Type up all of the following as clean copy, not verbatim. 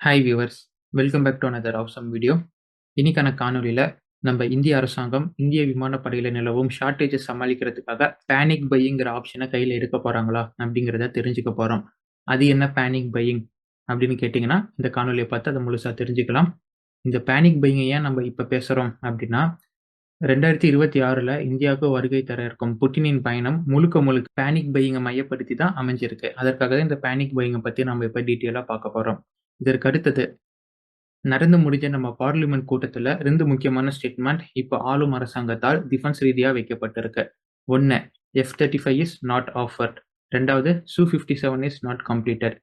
Hi viewers, welcome back to another awesome video. இன்னைக்கான காணொளியில நம்ம இந்திய அரசாங்கம் இந்திய விமானப்படையில நிலவும் ஷார்ட்டேஜை சமாளிக்கிறதுக்காக பேனிக் பையிங்கிற ஆப்ஷனை கையில் எடுக்க போறாங்களா அப்படிங்கிறத தெரிஞ்சுக்க போறோம். அது என்ன பேனிக் பையிங் அப்படின்னு கேட்டிங்கன்னா இந்த காணொலியை பார்த்து அதை முழுசா தெரிஞ்சுக்கலாம். இந்த பேனிக் பையிங்கை ஏன் நம்ம இப்போ பேசுகிறோம் அப்படின்னா 2026ல் இந்தியாவுக்கு வருகை தர இருக்கும் புட்டினின் பயணம் முழுக்க முழுக்க பேனிக் பையிங்கை மையப்படுத்தி தான் அமைஞ்சிருக்கு. அதற்காக தான் இந்த பேனிக் பையிங்கை பற்றி நம்ம இப்போ டீட்டெயிலாக பார்க்க போகிறோம். இதற்கு அடுத்தது நடந்து முடிஞ்ச நம்ம பார்லிமெண்ட் கூட்டத்துல 2 முக்கியமான ஸ்டேட்மெண்ட் இப்ப ஆளும் அரசாங்கத்தால் டிஃபென்ஸ் ரீதியா வைக்கப்பட்டிருக்கு. 1 F-35 இஸ் நாட் ஆஃபர்ட். 2வது Su-57 is not completed.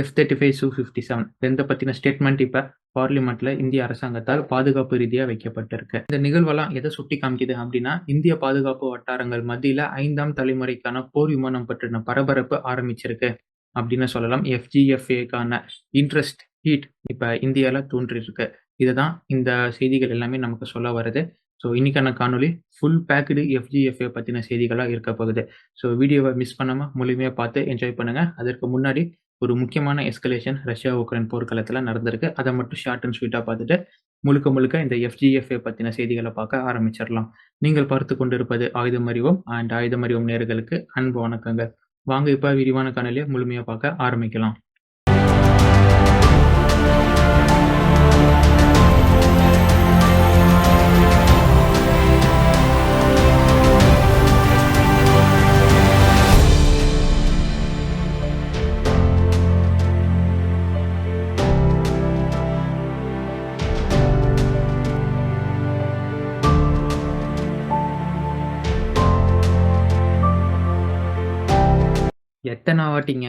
F-35 Su-57 ரெண்ட பத்தின ஸ்டேட்மெண்ட் இப்ப பார்லிமெண்ட்ல இந்திய அரசாங்கத்தால் பாதுகாப்பு ரீதியா வைக்கப்பட்டிருக்கு. இந்த நிகழ்வெல்லாம் எதை சுட்டி காமிக்குது அப்படின்னா இந்திய பாதுகாப்பு வட்டாரங்கள் மத்தியில 5ஆம் தலைமுறைக்கான போர் விமானம் பற்றின பரபரப்பு ஆரம்பிச்சிருக்கு அப்படின்னு சொல்லலாம். FGFAக்கான இன்ட்ரெஸ்ட் ஹீட் இப்ப இந்தியால தோன்றியிருக்கு. இதுதான் இந்த செய்திகள் எல்லாமே நமக்கு சொல்ல வருது. ஸோ இன்னைக்கான காணொளி ஃபுல் பேக்டு FGFA பத்தின செய்திகளா இருக்க போகுது. ஸோ வீடியோவை மிஸ் பண்ணாம முழுமையா பார்த்து என்ஜாய் பண்ணுங்க. அதற்கு முன்னாடி ஒரு முக்கியமான எஸ்கலேஷன் ரஷ்யா உக்ரைன் போர்க்களத்துல நடந்திருக்கு. அதை மட்டும் ஷார்ட் அண்ட் ஸ்வீட்டா பார்த்துட்டு முழுக்க இந்த FGFA பத்தின செய்திகளை பார்க்க ஆரம்பிச்சிடலாம். நீங்கள் பார்த்து கொண்டிருப்பது ஆயுதம் அறிவோம் அண்ட் ஆயுதம் அறிவோம் நேயர்களுக்கு அன்பு வணக்கங்கள். வாங்க இப்ப விரிவான காணொலியை முழுமையா பார்க்க ஆரம்பிக்கலாம். எத்தனை வாட்டிங்க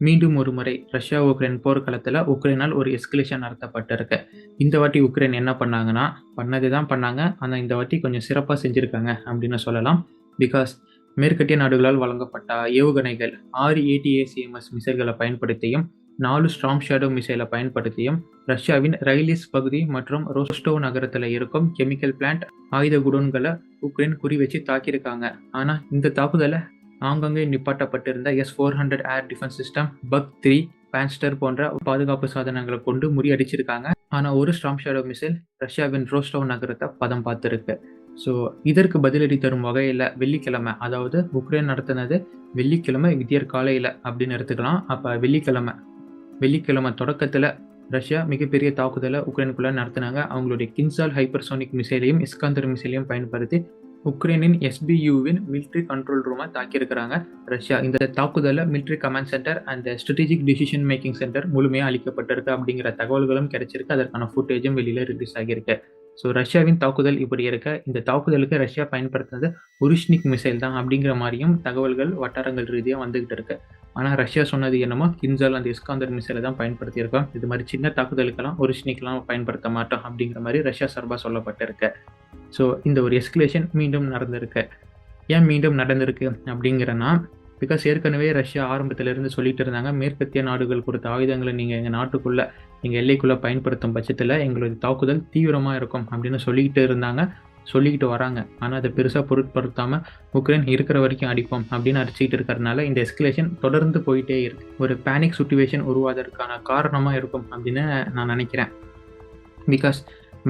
மீண்டும் ஒரு முறை ரஷ்யா உக்ரைன் போர்க்களத்துல உக்ரைனால் ஒரு எஸ்கலேஷன் நடத்தப்பட்டிருக்கு. இந்த வாட்டி உக்ரைன் என்ன பண்ணாங்கன்னா பண்ணதுதான் பண்ணாங்க. ஆனா இந்த வாட்டி கொஞ்சம் சிறப்பா செஞ்சிருக்காங்க அப்படின்னு சொல்லலாம். பிகாஸ் மேற்கத்திய நாடுகளால் வழங்கப்பட்ட ஏவுகணைகள் 6 ATACMS மிசைல்களை பயன்படுத்தியும் 4 ஸ்டார்ம் ஷேடோ மிசைலை பயன்படுத்தியும் ரஷ்யாவின் ரைலிஸ் பகுதி மற்றும் ரோஸ்டோவ் நகரத்துல இருக்கும் கெமிக்கல் பிளான்ட் ஆயுத குடோன்களை உக்ரைன் குறி வச்சு தாக்கியிருக்காங்க. ஆனா இந்த தாக்குதலை ஆங்காங்கே நிப்பாட்டப்பட்டிருந்த S-400 ஏர் டிஃபென்ஸ் சிஸ்டம், பக்-3, பான்ஸ்டர் போன்ற பாதுகாப்பு சாதனங்களை கொண்டு முறியடிச்சிருக்காங்க. ஆனா ஒரு ஸ்டார்ம் ஷேடோ மிசைல் ரஷ்யாவின் ரோஸ்டோவ் நகரத்தை பதம் பார்த்திருக்கு. ஸோ இதற்கு பதிலடி தரும் வகையில் வெள்ளிக்கிழமை, அதாவது உக்ரைன் நடத்தினது வெள்ளிக்கிழமை விடியற் காலையில அப்படின்னு எடுத்துக்கலாம். அப்ப வெள்ளிக்கிழமை தொடக்கத்துல ரஷ்யா மிகப்பெரிய தாக்குதலை உக்ரைனுக்குள்ள நடத்தினாங்க. அவங்களுடைய கின்சால் ஹைப்பர்சோனிக் மிசைலையும் இஸ்காந்தர் மிசைலையும் பயன்படுத்தி உக்ரைனின் SBUவின் மிலிட்ரி கண்ட்ரோல் ரூமை தாக்கியிருக்கிறாங்க ரஷ்யா. இந்த தாக்குதல military command centre and strategic decision making centre முழுமையாக அளிக்கப்பட்டிருக்கு அப்படிங்கிற தகவல்களும் கிடைச்சிருக்கு. அதற்கான ஃபுட்டேஜும் வெளியில ரிலீஸ் ஆகியிருக்கு. ஸோ ரஷ்யாவின் தாக்குதல் இப்படி இருக்க, இந்த தாக்குதலுக்கு ரஷ்யா பயன்படுத்தினது உருஷ்னிக் மிசைல் தான் அப்படிங்கிற மாதிரியும் தகவல்கள் வட்டாரங்கள் ரீதியாக வந்துகிட்டு இருக்கு. ஆனால் ரஷ்யா சொன்னது என்னமோ கின்சால் அந்த இஸ்காந்தர் மிசைலை தான் பயன்படுத்தியிருக்கோம். இது மாதிரி சின்ன தாக்குதலுக்கெல்லாம் உருஷ்னிக்லாம் பயன்படுத்த மாட்டோம் அப்படிங்கிற மாதிரி ரஷ்யா சார்பாக சொல்லப்பட்டிருக்கு. ஸோ இந்த ஒரு எஸ்கலேஷன் மீண்டும் நடந்திருக்கு. ஏன் மீண்டும் நடந்திருக்கு அப்படிங்கிறனா, பிகாஸ் ஏற்கனவே ரஷ்யா ஆரம்பத்திலிருந்து சொல்லிட்டு இருந்தாங்க, மேற்கத்திய நாடுகள் கொடுத்த ஆயுதங்களை நீங்கள் எங்கள் நாட்டுக்குள்ள எங்கள் எல்லைக்குள்ளே பயன்படுத்தும் பட்சத்தில் எங்களுடைய தாக்குதல் தீவிரமாக இருக்கும் அப்படின்னு சொல்லிக்கிட்டு வராங்க. ஆனால் அதை பெருசாக பொருட்படுத்தாமல் உக்ரைன் இருக்கிற வரைக்கும் அடிப்போம் அப்படின்னு அடிச்சுக்கிட்டு இருக்கிறதுனால இந்த எஸ்கலேஷன் தொடர்ந்து போயிட்டே இருக்கு. ஒரு பேனிக் சுச்சுவேஷன் உருவாவதற்கான காரணமாக இருக்கும் அப்படின்னு நான் நினைக்கிறேன். பிகாஸ்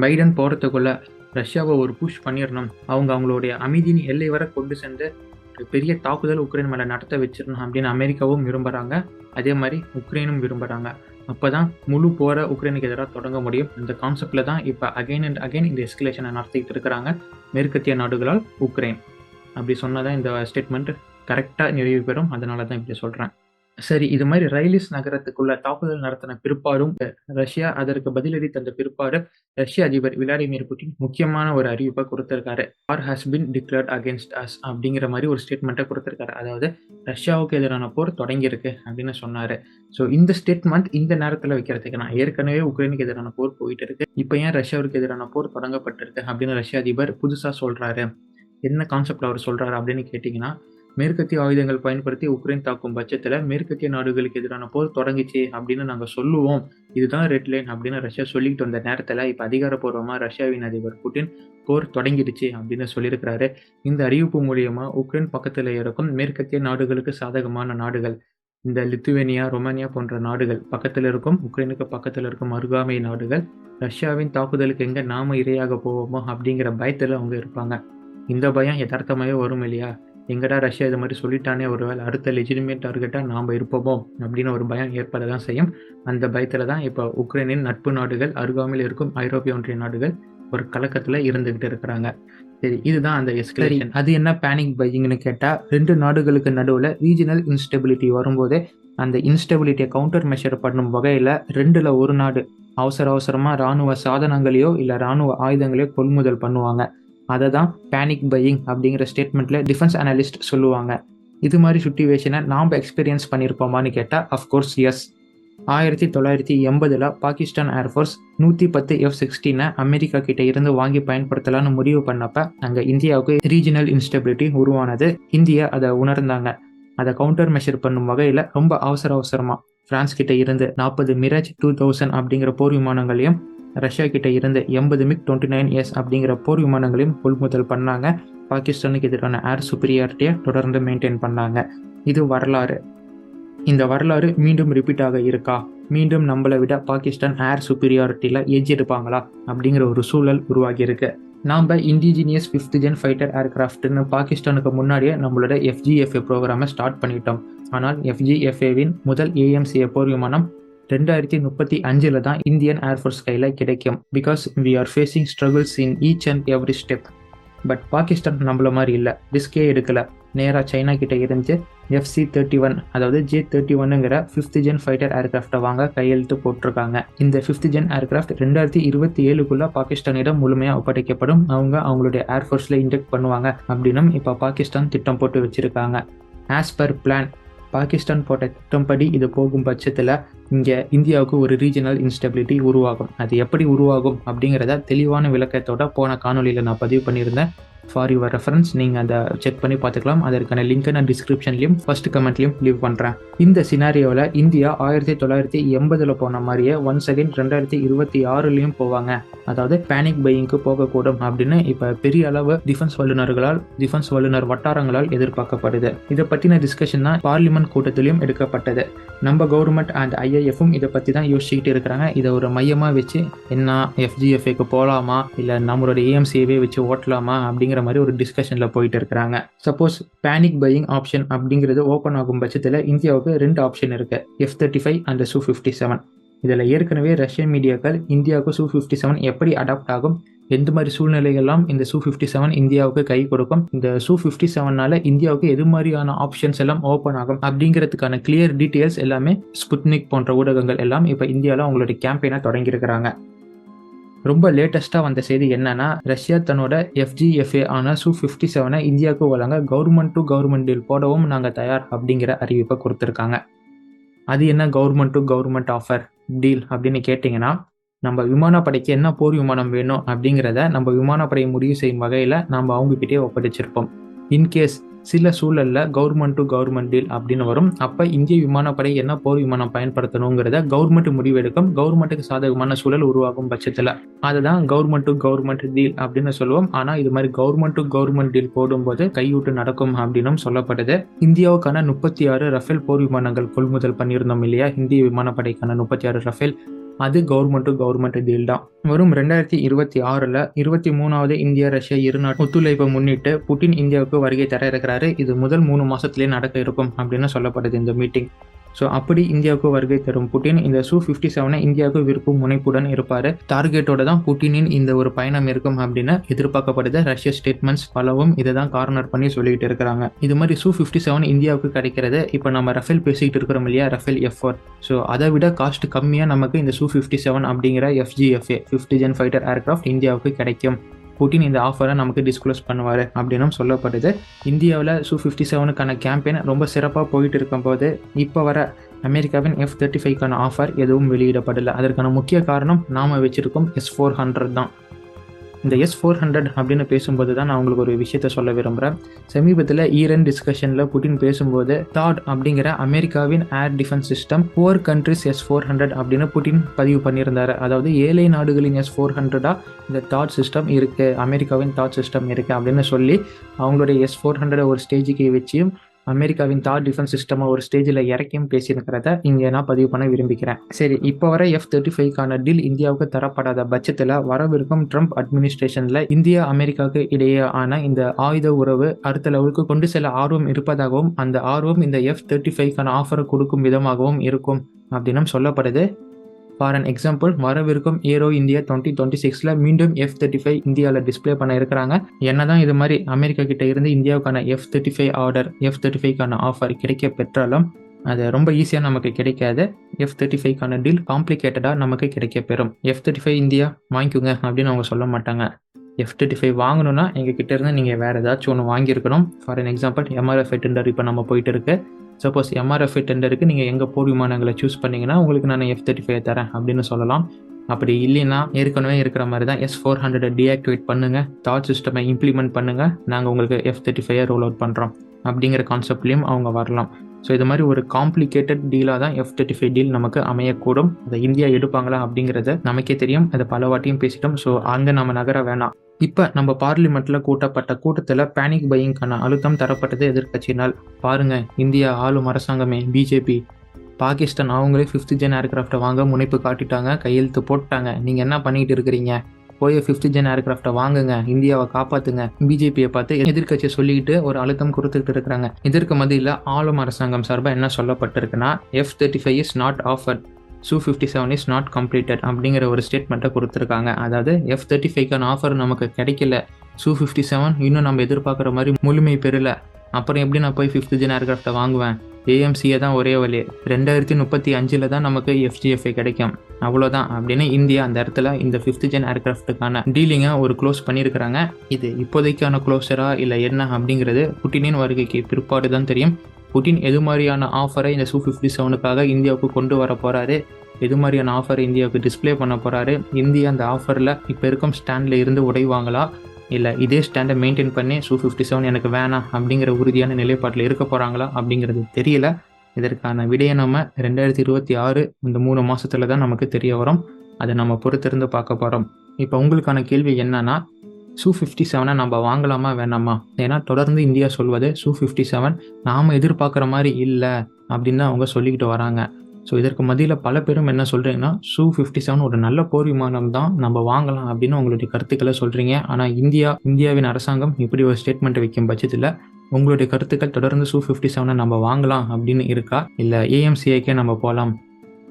பைடன் போகிறதுக்குள்ள ரஷ்யாவை ஒரு புஷ் பண்ணிடணும், அவங்களுடைய அமைதியின் எல்லை வரை கொண்டு சென்று ஒரு பெரிய தாக்குதல் உக்ரைன் மேலே நடத்த வச்சிடணும் அப்படின்னு அமெரிக்காவும் விரும்புகிறாங்க. அதே மாதிரி உக்ரைனும் விரும்புகிறாங்க. அப்போ தான் முழு போரை உக்ரைனுக்கு எதிராக தொடங்க முடியும். இந்த கான்செப்டில் தான் இப்போ அகைன் அண்ட் அகைன் இந்த எஸ்கலேஷனை நடத்திக்கிட்டு இருக்கிறாங்க மேற்கத்திய நாடுகளால் உக்ரைன். அப்படி சொன்னதான் இந்த ஸ்டேட்மெண்ட் கரெக்டாக நிறைவு பெறும். அதனால தான் இப்படி சொல்கிறேன். சரி, இது மாதிரி ரைலிஸ் நகரத்துக்குள்ள தாக்குதல் நடத்தின பிற்பாடும் ரஷ்யா அதற்கு பதிலடி தந்த பிற்பாடு ரஷ்ய அதிபர் விளாடிமிர் புட்டின் முக்கியமான ஒரு அறிவிப்பை கொடுத்திருக்காரு. War has been declared against us அப்படிங்கிற மாதிரி ஒரு ஸ்டேட்மெண்ட்டை கொடுத்திருக்காரு. அதாவது ரஷ்யாவுக்கு எதிரான போர் தொடங்கியிருக்கு அப்படின்னு சொன்னாரு. ஸோ இந்த ஸ்டேட்மெண்ட் இந்த நேரத்தில் வைக்கிறதுக்கு, நான் ஏற்கனவே உக்ரைனுக்கு எதிரான போர் போயிட்டு இருக்கு, இப்போ ஏன் ரஷ்யாவுக்கு எதிரான போர் தொடங்கப்பட்டிருக்கு அப்படின்னு ரஷ்ய அதிபர் புதுசா சொல்றாரு. என்ன கான்செப்ட் அவர் சொல்றாரு அப்படின்னு கேட்டீங்கன்னா, மேற்கத்திய ஆயுதங்கள் பயன்படுத்தி உக்ரைன் தாக்கும் பட்சத்தில் மேற்கத்திய நாடுகளுக்கு எதிரான போர் தொடங்கிச்சு அப்படின்னு நாங்கள் சொல்லுவோம், இதுதான் ரெட் லைன் அப்படின்னு ரஷ்யா சொல்லிக்கிட்டு வந்த நேரத்தில் இப்போ அதிகாரப்பூர்வமாக ரஷ்யாவின் அதிபர் புட்டின் போர் தொடங்கிடுச்சு அப்படின்னு சொல்லியிருக்கிறாரு. இந்த அறிவிப்பு மூலியமா உக்ரைன் பக்கத்தில் இருக்கும் மேற்கத்திய நாடுகளுக்கு சாதகமான நாடுகள் இந்த லித்துவேனியா, ரொமானியா போன்ற நாடுகள் பக்கத்தில் இருக்கும், உக்ரைனுக்கு பக்கத்தில் இருக்கும் அருகாமை நாடுகள் ரஷ்யாவின் தாக்குதலுக்கு எங்க நாம இரையாக போவோமோ அப்படிங்கிற பயத்துல அவங்க இருப்பாங்க. இந்த பயம் யதார்த்தமாவே வரும் இல்லையா? எங்கடா ரஷ்யா இது மாதிரி சொல்லிட்டானே, ஒருவேளை அடுத்த லெஜிட்டிமேட் டார்கெட்டா நாம இருப்போமோ அப்படின்னு ஒரு பயம் ஏற்பட தான் செய்யும். அந்த பயத்துல தான் இப்போ உக்ரைனின் நட்பு நாடுகள், அருகாமையில் இருக்கும் ஐரோப்பிய ஒன்றிய நாடுகள் ஒரு கலக்கத்துல இருந்துகிட்டு இருக்கிறாங்க. சரி, இதுதான் அந்த எஸ்கலேஷன். அது என்ன பேனிக் பையிங்னு கேட்டா, 2 நாடுகளுக்கு நடுவுல ரீஜனல் இன்ஸ்டெபிலிட்டி வரும்போது அந்த இன்ஸ்டெபிலிட்டியை கவுண்டர் மெஷர் பண்ணும் வகையில 2ல ஒரு நாடு அவசரமா ராணுவ சாதனங்களையோ இல்ல ராணுவ ஆயுதங்களையோ கொள்முதல் பண்ணுவாங்க. அதை தான் பேனிக் பையிங் அப்படிங்கிற ஸ்டேட்மெண்ட்ல டிஃபென்ஸ் அனலிஸ்ட் சொல்லுவாங்க. இது மாதிரி சுச்சுவேஷனை நாம் எக்ஸ்பீரியன்ஸ் பண்ணியிருப்போமான்னு கேட்டால் of course S. 1980 Pakistan air force 110 F-16 America கிட்ட இருந்து வாங்கி பயன்படுத்தலாம்னு முடிவு பண்ணப்ப அங்கே இந்தியாவுக்கு ரீஜனல் இன்ஸ்டெபிலிட்டி உருவானது. இந்தியா அதை உணர்ந்தாங்க. அதை கவுண்டர் மெஷர் பண்ணும் வகையில் ரொம்ப அவசரமா பிரான்ஸ் கிட்ட இருந்து 40 மிராஜ் 2000 அப்படிங்கிற போர் விமானங்களையும் ரஷ்யா கிட்ட இருந்து 80 MiG-29S அப்படிங்கிற போர் விமானங்களையும் கொள்முதல் பண்ணாங்க. பாகிஸ்தானுக்கு எதிரான ஏர் சுப்பீரியாரிட்டியை தொடர்ந்து மெயின்டைன் பண்ணாங்க. இது வரலாறு. இந்த வரலாறு மீண்டும் ரிப்பீட் ஆக இருக்கா? மீண்டும் நம்மளை விட பாகிஸ்தான் ஏர் சுப்பீரியாரிட்டியில் ஏஜ் எடுப்பாங்களா அப்படிங்கிற ஒரு சூழல் உருவாகி இருக்கு. நாம் இண்டிஜினியஸ் 5th Gen ஃபைட்டர் ஏர்கிராஃப்ட்னு பாகிஸ்தானுக்கு முன்னாடியே நம்மளோட FGFA ப்ரோக்ராமை ஸ்டார்ட் பண்ணிட்டோம். ஆனால் FGFAவின் முதல் AMCA போர் விமானம் 2035 தான் இந்தியன் ஏர்ஃபோர்ஸ் கையில் கிடைக்கும். Because we are facing struggles in each and every step. But Pakistan நம்மள மாதிரி இல்லை, ரிஸ்கே எடுக்கல. நேராக சைனா கிட்ட இருந்து FC-31 அதாவது J-31ங்கிற 5th Gen ஃபைட்டர் ஏர்கிராஃப்டை வாங்க கையெழுத்து போட்டிருக்காங்க. இந்த 5th Gen ஏர்கிராஃப்ட் 2027 பாகிஸ்தானிடம் முழுமையாக ஒப்படைக்கப்படும். அவங்களுடைய ஏர்ஃபோர்ஸில் இன்டெக்ட் பண்ணுவாங்க அப்படின்னு இப்போ பாகிஸ்தான் திட்டம் போட்டு வச்சிருக்காங்க. ஆஸ் பர் பிளான் பாகிஸ்தான் போட்ட திட்டம்படி இது போகும் பட்சத்தில் இங்கே இந்தியாவுக்கு ஒரு ரீஜனல் இன்ஸ்டெபிலிட்டி உருவாகும். அது எப்படி உருவாகும் அப்படிங்கிறத தெளிவான விளக்கத்தோட போன காணொலியில் நான் பதிவு பண்ணியிருந்தேன். ஃபார் யுவர் ரெஃபரன்ஸ் நீங்கள் அதை செக் பண்ணி பார்த்துக்கலாம். அதற்கான லிங்க்கை நான் டிஸ்கிரிப்ஷன்லையும் ஃபர்ஸ்ட் கமெண்ட்லையும் லீவ் பண்ணுறேன். இந்த சினாரியோவில் இந்தியா 1980 போன மாதிரியே ஒன்ஸ் அகைன் 2026 போவாங்க. அதாவது பேனிக் பையிங்க்கு போகக்கூடும் அப்படின்னு இப்போ பெரிய அளவு டிஃபென்ஸ் வல்லுநர் வட்டாரங்களால் எதிர்பார்க்கப்படுது. இதை பற்றின டிஸ்கஷன் தான் பார்லிமெண்ட் கூட்டத்திலையும் எடுக்கப்பட்டது. நம்ம கவர்மெண்ட் அண்ட் IIFம் இதை பற்றி தான் யோசிச்சுக்கிட்டு இருக்கிறாங்க. இதை ஒரு மையமாக வச்சு என்ன FGFAக்கு போகலாமா இல்லை நம்மளோட AMCAவே வச்சு ஓட்டலாமா அப்படிங்கிற மாதிரி ஒரு டிஸ்கஷனில் போயிட்டு இருக்கிறாங்க. சப்போஸ் பேனிக் பையிங் ஆப்ஷன் அப்படிங்கிறது ஓப்பன் ஆகும் பட்சத்தில் இந்தியாவுக்கு 2 ஆப்ஷன் இருக்கு, F-35 அண்ட் Su-57. இதில் ஏற்கனவே ரஷ்யன் மீடியாக்கள் இந்தியாவுக்கு Su-57 எப்படி அடாப்ட் ஆகும், எந்த மாதிரி சூழ்நிலைகள்லாம் இந்த Su-57 இந்தியாவுக்கு கை கொடுக்கும், இந்த Su-57னால இந்தியாவுக்கு எது மாதிரியான ஆப்ஷன்ஸ் எல்லாம் ஓப்பன் ஆகும் அப்படிங்கிறதுக்கான கிளியர் டீட்டெயில்ஸ் எல்லாமே ஸ்புட்னிக் போன்ற ஊடகங்கள் எல்லாம் இப்போ இந்தியாவில் அவங்களுடைய கேம்பெயினை தொடங்கியிருக்கிறாங்க. ரொம்ப லேட்டஸ்ட்டாக வந்த செய்தி என்னன்னா, ரஷ்யா தன்னோட FGFA ஆன Su-57 இந்தியாவுக்கு வழங்க கவர்மெண்ட் டு கவர்மெண்ட் டீல் போடவும் நாங்கள் தயார் அப்படிங்கிற அறிவிப்பை கொடுத்துருக்காங்க. அது என்ன government to government offer deal அப்படின்னு கேட்டிங்கன்னா, நம்ம விமானப்படைக்கு என்ன போர் விமானம் வேணும் அப்படிங்கிறத நம்ம விமானப்படை முடிவு செய்யும் வகையில் நம்ம அவங்ககிட்டே ஒப்படைச்சிருப்போம். இன்கேஸ் சில சூழலில் கவர்மெண்ட் டு கவர்மெண்ட் டீல் அப்படின்னு வரும். அப்போ இந்திய விமானப்படை என்ன போர் விமானம் பயன்படுத்தணுங்கிறத கவர்மெண்ட் முடிவெடுக்கும். கவர்மெண்ட்டுக்கு சாதகமான சூழல் உருவாகும் பட்சத்தில் அதுதான் கவர்மெண்ட் டு கவர்மெண்ட் டீல் அப்படின்னு சொல்லுவோம். ஆனால் இது மாதிரி கவர்மெண்ட் டு கவர்மெண்ட் டீல் போடும்போது கையூட்டு நடக்கும் அப்படின்னு சொல்லப்படுது. இந்தியாவுக்கான 36 ரஃபேல் போர் விமானங்கள் கொள்முதல் பண்ணியிருந்தோம் இல்லையா, இந்திய விமானப்படைக்கான 36 ரஃபேல், அது கவர்மெண்ட் டு கவர்மெண்ட் டீல் தான். வரும் 2026 23வது இந்தியா ரஷ்யா இருநாட்டு ஒத்துழைப்பை முன்னிட்டு புட்டின் இந்தியாவுக்கு வருகை தர இருக்கிறாரு. இது முதல் 3 மாசத்திலே நடக்க இருக்கும் அப்படின்னு சொல்லப்படுது இந்த மீட்டிங். ஸோ அப்படி இந்தியாவுக்கு வருகை தரும் புட்டின் இந்த Su-57 இந்தியாவுக்கு விருப்பும் முனைப்புடன் இருப்பார். டார்கெட்டோட தான் புட்டினின் இந்த ஒரு பயணம் இருக்கும் அப்படின்னு எதிர்பார்க்கப்படுது. ரஷ்ய ஸ்டேட்மெண்ட்ஸ் பலவும் இதை தான் கார்னர் பண்ணி சொல்லிட்டு இருக்கிறாங்க. இது மாதிரி Su-57 இந்தியாவுக்கு கிடைக்கிறது. இப்போ நம்ம ரஃபேல் பேசிக்கிட்டு இருக்கிறோம் இல்லையா, ரஃபேல் F-4. ஸோ அதை விட காஸ்ட் கம்மியாக நமக்கு இந்த Su-57 அப்படிங்கிற FGFA 5th Gen fighter aircraft இந்தியாவுக்கு கிடைக்கும். புட்டின் இந்த ஆஃபரை நமக்கு டிஸ்க்ளோஸ் பண்ணுவார் அப்படின்னும் சொல்லப்படுது. இந்தியாவில் Su-57க்கான கேம்பெயின் ரொம்ப சிறப்பாக போயிட்டு இருக்கும்போது இப்போ வர அமெரிக்காவின் F-35க்கான ஆஃபர் எதுவும் வெளியிடப்படலை. அதற்கான முக்கிய காரணம் நாம் வச்சிருக்கோம் S-400 தான். இந்த S-400 அப்படின்னு பேசும்போது தான் நான் உங்களுக்கு ஒரு விஷயத்த சொல்ல விரும்புகிறேன். சமீபத்தில் ஈரான் டிஸ்கஷனில் புட்டின் பேசும்போது தாட் அப்படிங்கிற அமெரிக்காவின் air defence system poor countries S-400 அப்படின்னு புட்டின் பதிவு பண்ணியிருந்தார். அதாவது ஏழை நாடுகளின் S-400 இந்த தாட் சிஸ்டம் இருக்குது, அமெரிக்காவின் தாட் சிஸ்டம் இருக்குது அப்படின்னு சொல்லி அவங்களுடைய S-400 ஒரு ஸ்டேஜுக்கு வச்சு அமெரிக்காவின் தார் டிஃபென்ஸ் சிஸ்டமை ஒரு ஸ்டேஜில் இறக்கியும் பேசியிருக்கிறத இங்கே நான் பதிவு பண்ண விரும்பிக்கிறேன். சரி, இப்போ வர F-35க்கான டீல் இந்தியாவுக்கு தரப்படாத பட்சத்தில் வரவிருக்கும் ட்ரம்ப் அட்மினிஸ்ட்ரேஷனில் இந்தியா அமெரிக்காவுக்கு இடையே ஆன இந்த ஆயுத உறவு அடுத்த லெவலுக்கு கொண்டு செல்ல ஆர்வம் இருப்பதாகவும் அந்த ஆர்வம் இந்த F-35க்கான ஆஃபரை கொடுக்கும் விதமாகவும் இருக்கும் அப்படின்னு சொல்லப்படுது. ஃபார் அன் எக்ஸாம்பிள், வரவிருக்கும் ஏரோ இந்தியா 2026 மீண்டும் F-35 இந்தியாவில் டிஸ்பிளே பண்ண இருக்கிறாங்க. என்னதான் இது மாதிரி அமெரிக்கா கிட்ட இருந்து இந்தியாவுக்கான F-35 ஆர்டர், F-35க்கான ஆஃபர் கிடைக்க பெற்றாலும் அது ரொம்ப ஈஸியாக நமக்கு கிடைக்காது. F-35க்கான டீல் காம்ப்ளிகேட்டடாக நமக்கு கிடைக்க பெறும். F-35 இந்தியா வாங்கிக்கோங்க அப்படின்னு அவங்க சொல்ல மாட்டாங்க. F-35 வாங்கணும்னா எங்ககிட்ட இருந்து நீங்கள் வேறு ஏதாச்சும் ஒன்று வாங்கியிருக்கணும். For an example, MRF tender இப்போ நம்ம போயிட்டு இருக்கு. சப்போஸ் MRF டெண்டருக்கு நீங்கள் எங்கள் போர் விமானங்களை சூஸ் பண்ணிங்கன்னா உங்களுக்கு நான் F-35 தரேன் அப்படின்னு சொல்லலாம். அப்படி இல்லைன்னா ஏற்கனவே இருக்கிற மாதிரி தான் S-400 டீஆக்டிவேட் பண்ணுங்கள், தாட் சிஸ்டமை இம்ப்ளிமெண்ட் பண்ணுங்கள், நாங்கள் உங்களுக்கு F-35 ரோல் அவுட் பண்ணுறோம் அப்படிங்கிற கான்செப்ட்லேயும் அவங்க வரலாம். ஸோ இது மாதிரி ஒரு காம்ப்ளிகேட்டட் டீலாக தான் F-35 டீல் நமக்கு அமையக்கூடும். அதை இந்தியா எடுப்பாங்களா அப்படிங்கிறது நமக்கே தெரியும். அதை பல வாட்டியும் பேசிட்டோம். ஸோ அங்கே நம்ம நகர வேணாம். இப்போ நம்ம பார்லிமெண்ட்டில் கூட்டப்பட்ட கூட்டத்தில் பேனிக் பையிங்கான அழுத்தம் தரப்பட்டது எதிர்க்கட்சியினால். பாருங்க, இந்தியா ஆளும் அரசாங்கமே பிஜேபி, பாகிஸ்தான் அவங்களே 5th ஜென் ஏர்கிராஃப்டை வாங்க முனைப்பு காட்டிட்டாங்க, கையெழுத்து போட்டாங்க. நீங்கள் என்ன பண்ணிட்டு இருக்கிறீங்க? போய் 5th ஜென் ஏர்கிராஃப்டை வாங்குங்க, இந்தியாவை காப்பாற்றுங்க. பிஜேபியை பார்த்து எதிர்க்கட்சியை சொல்லிக்கிட்டு ஒரு அழுத்தம் கொடுத்துக்கிட்டு இருக்கிறாங்க. இதற்கு மத்தியில் ஆளும் அரசாங்கம் சார்பாக என்ன சொல்லப்பட்டிருக்குன்னா, F-35 is not offered, Su-57 is not completed அப்படிங்கிற ஒரு ஸ்டேட்மெண்ட்டை கொடுத்துருக்காங்க. அதாவது F-35க்கான ஆஃபர் நமக்கு கிடைக்கல, Su-57 இன்னும் நம்ம எதிர்பார்க்குற மாதிரி முழுமை பெறல, அப்புறம் எப்படி நான் போய் 5th ஜென் ஏர்கிராஃப்டை வாங்குவேன்? AMCA தான் ஒரே வழி, 2035 தான் நமக்கு FGFA கிடைக்கும், அவ்வளோதான் அப்படின்னு இந்தியா அந்த இடத்துல இந்த 5th ஜென் ஏர்கிராஃப்ட்டுக்கான டீலிங்கை ஒரு க்ளோஸ் பண்ணியிருக்கிறாங்க. இது இப்போதைக்கான க்ளோஸரா இல்லை என்ன அப்படிங்கிறது புட்டினின் வருகைக்கு பிற்பாடு தான் தெரியும். புட்டின் எது மாதிரியான ஆஃபரை இந்த Su-57க்காக இந்தியாவுக்கு கொண்டு வர போகிறாரு, எது மாதிரியான ஆஃபரை இந்தியாவுக்கு டிஸ்பிளே பண்ண போகிறாரு, இந்தியா அந்த ஆஃபரில் இப்போ இருக்கும் ஸ்டாண்டில் இருந்து உடைவாங்களா, இல்லை இதே ஸ்டாண்டை மெயின்டைன் பண்ணி Su-57 எனக்கு வேணாம் அப்படிங்கிற உறுதியான நிலைப்பாட்டில் இருக்க போகிறாங்களா அப்படிங்கிறது தெரியல. இதற்கான விடையை நம்ம 2026 இந்த 3 மாதத்தில் தான் நமக்கு தெரிய வரும். அதை நம்ம பொறுத்திருந்து பார்க்க போகிறோம். இப்போ உங்களுக்கான கேள்வி என்னன்னா, Su-57 நம்ம வாங்கலாமா வேணாமா? ஏன்னா தொடர்ந்து இந்தியா சொல்வது Su-57 நாம் எதிர்பார்க்குற மாதிரி இல்லை அப்படின்னு அவங்க சொல்லிக்கிட்டு வராங்க. ஸோ இதற்கு மத்தியில் பல பேரும் என்ன சொல்கிறீங்கன்னா, Su-57 ஒரு நல்ல போர் விமானம் தான், நம்ம வாங்கலாம் அப்படின்னு உங்களுடைய கருத்துக்களை சொல்கிறீங்க. ஆனால் இந்தியாவின் அரசாங்கம் இப்படி ஒரு ஸ்டேட்மெண்ட் வைக்கும் பட்சத்தில் உங்களுடைய கருத்துக்கள் தொடர்ந்து Su-57 நம்ம வாங்கலாம் அப்படின்னு இருக்கா, இல்லை AMCAக்கே நம்ம போகலாம்,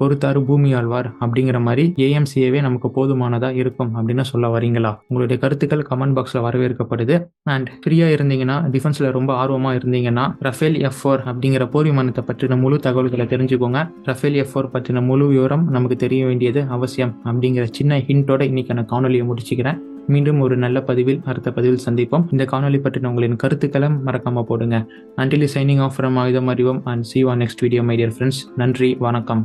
பொறுத்தாறு பூமி ஆழ்வார் அப்படிங்கிற மாதிரி AMCAவே நமக்கு போதுமானதாக இருக்கும் அப்படின்னு சொல்ல வரீங்களா? உங்களுடைய கருத்துக்கள் கமெண்ட் பாக்ஸில் வரவேற்கப்படுது. அண்ட் ஃப்ரீயாக இருந்தீங்கன்னா, டிஃபென்ஸில் ரொம்ப ஆர்வமாக இருந்தீங்கன்னா, ரஃபேல் F-4 அப்படிங்கிற போர் விமானத்தை பற்றின முழு தகவல்களை தெரிஞ்சுக்கோங்க. ரஃபேல் F-4 பற்றின முழு விவரம் நமக்கு தெரிய வேண்டியது அவசியம் அப்படிங்கிற சின்ன ஹிண்டோட இன்னைக்கான காணொலியை முடிச்சுக்கிறேன். மீண்டும் ஒரு நல்ல பதிவில் அடுத்த பதிவில் சந்திப்போம். இந்த காணொலி பற்றின உங்களின் கருத்துக்களை மறக்காம போடுங்க. Until signing off from ஆயுதம் அறிவோம் and see you on next video my dear friends. நன்றி, வணக்கம்.